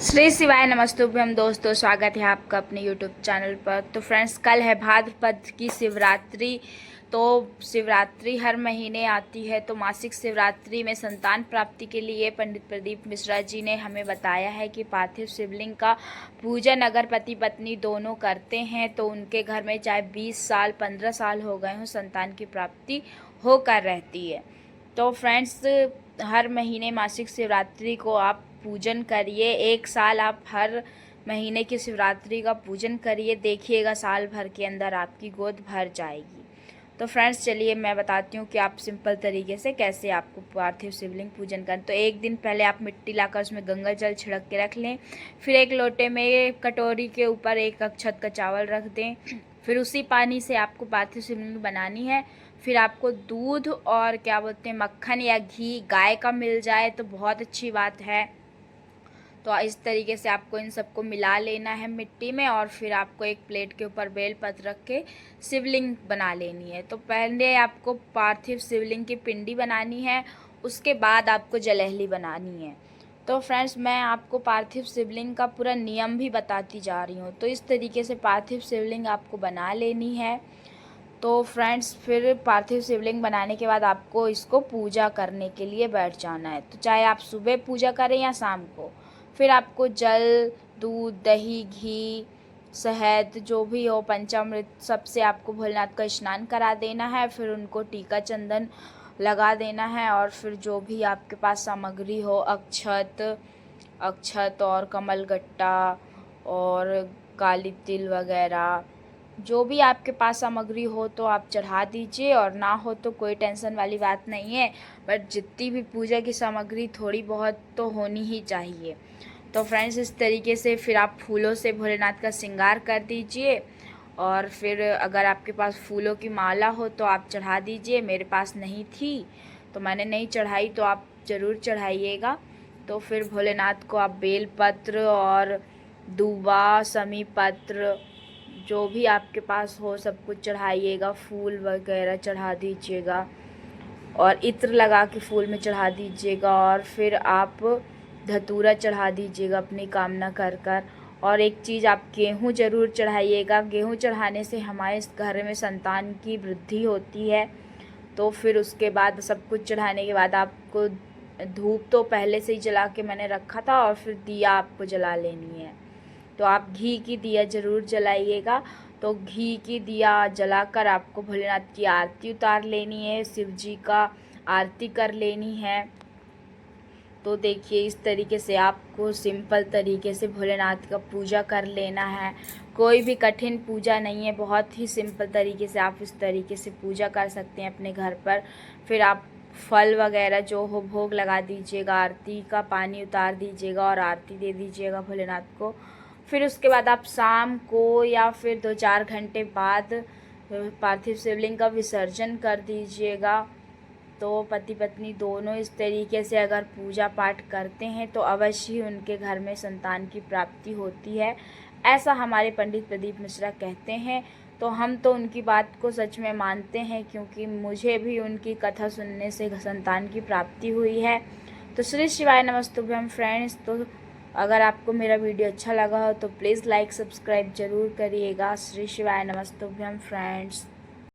श्री शिवाय नमस्तुभ्यम दोस्तों, स्वागत है आपका अपने यूट्यूब चैनल पर। तो फ्रेंड्स, कल है भाद्रपद की शिवरात्रि। तो शिवरात्रि हर महीने आती है, तो मासिक शिवरात्रि में संतान प्राप्ति के लिए पंडित प्रदीप मिश्रा जी ने हमें बताया है कि पार्थिव शिवलिंग का पूजन अगर पति पत्नी दोनों करते हैं तो उनके घर में चाहे 20 साल 15 साल हो गए हों, संतान की प्राप्ति होकर रहती है। तो फ्रेंड्स, हर महीने मासिक शिवरात्रि को आप पूजन करिए। एक साल आप हर महीने की शिवरात्रि का पूजन करिए, देखिएगा साल भर के अंदर आपकी गोद भर जाएगी। तो फ्रेंड्स, चलिए मैं बताती हूँ कि आप सिंपल तरीके से कैसे आपको पार्थिव शिवलिंग पूजन करें। तो एक दिन पहले आप मिट्टी लाकर उसमें गंगा जल छिड़क के रख लें। फिर एक लोटे में कटोरी के ऊपर एक अक्षत का चावल रख दें। फिर उसी पानी से आपको पार्थिव शिवलिंग बनानी है। फिर आपको दूध और क्या बोलते हैं, मक्खन या घी गाय का मिल जाए तो बहुत अच्छी बात है। तो इस तरीके से आपको इन सबको मिला लेना है मिट्टी में, और फिर आपको एक प्लेट के ऊपर बेलपत्र रख के शिवलिंग बना लेनी है। तो पहले आपको पार्थिव शिवलिंग की पिंडी बनानी है, उसके बाद आपको जलेहली बनानी है। तो फ्रेंड्स, मैं आपको पार्थिव शिवलिंग का पूरा नियम भी बताती जा रही हूँ। तो इस तरीके से पार्थिव शिवलिंग आपको बना लेनी है। तो फ्रेंड्स, फिर पार्थिव शिवलिंग बनाने के बाद आपको इसको पूजा करने के लिए बैठ जाना है। तो चाहे आप सुबह पूजा करें या शाम को। फिर आपको जल, दूध, दही, घी, शहद जो भी हो, पंचामृत, सबसे आपको भोलेनाथ का स्नान करा देना है। फिर उनको टीका चंदन लगा देना है, और फिर जो भी आपके पास सामग्री हो, अक्षत और कमलगट्टा और काली तिल वगैरह, जो भी आपके पास सामग्री हो तो आप चढ़ा दीजिए, और ना हो तो कोई टेंशन वाली बात नहीं है। बट जितनी भी पूजा की सामग्री थोड़ी बहुत तो होनी ही चाहिए। तो फ्रेंड्स, इस तरीके से फिर आप फूलों से भोलेनाथ का श्रृंगार कर दीजिए। और फिर अगर आपके पास फूलों की माला हो तो आप चढ़ा दीजिए। मेरे पास नहीं थी तो मैंने नहीं चढ़ाई, तो आप ज़रूर चढ़ाइएगा। तो फिर भोलेनाथ को आप बेलपत्र और दूबा, समी पत्र, जो भी आपके पास हो सब कुछ चढ़ाइएगा। फूल वगैरह चढ़ा दीजिएगा और इत्र लगा के फूल में चढ़ा दीजिएगा। और फिर आप धतूरा चढ़ा दीजिएगा अपनी कामना कर कर। और एक चीज़, आप गेहूँ ज़रूर चढ़ाइएगा। गेहूँ चढ़ाने से हमारे इस घर में संतान की वृद्धि होती है। तो फिर उसके बाद सब कुछ चढ़ाने के बाद आपको धूप तो पहले से ही जला के मैंने रखा था, और फिर दिया आपको जला लेनी है। तो आप घी की दिया ज़रूर जलाइएगा। तो घी की दिया जलाकर आपको भोलेनाथ की आरती उतार लेनी है, शिव जी का आरती कर लेनी है। तो देखिए, इस तरीके से आपको सिंपल तरीके से भोलेनाथ का पूजा कर लेना है। कोई भी कठिन पूजा नहीं है, बहुत ही सिंपल तरीके से आप इस तरीके से पूजा कर सकते हैं अपने घर पर। फिर आप फल वगैरह जो हो भोग लगा दीजिएगा, आरती का पानी उतार दीजिएगा और आरती दे दीजिएगा भोलेनाथ को। फिर उसके बाद आप शाम को या फिर 2-4 घंटे बाद पार्थिव शिवलिंग का विसर्जन कर दीजिएगा। तो पति पत्नी दोनों इस तरीके से अगर पूजा पाठ करते हैं तो अवश्य ही उनके घर में संतान की प्राप्ति होती है, ऐसा हमारे पंडित प्रदीप मिश्रा कहते हैं। तो हम तो उनकी बात को सच में मानते हैं, क्योंकि मुझे भी उनकी कथा सुनने से संतान की प्राप्ति हुई है। तो श्री शिवाय नमस्तुभ्यम फ्रेंड्स। तो अगर आपको मेरा वीडियो अच्छा लगा हो तो प्लीज़ लाइक सब्सक्राइब ज़रूर करिएगा। श्री शिवाय नमस्तुभ्यम फ्रेंड्स।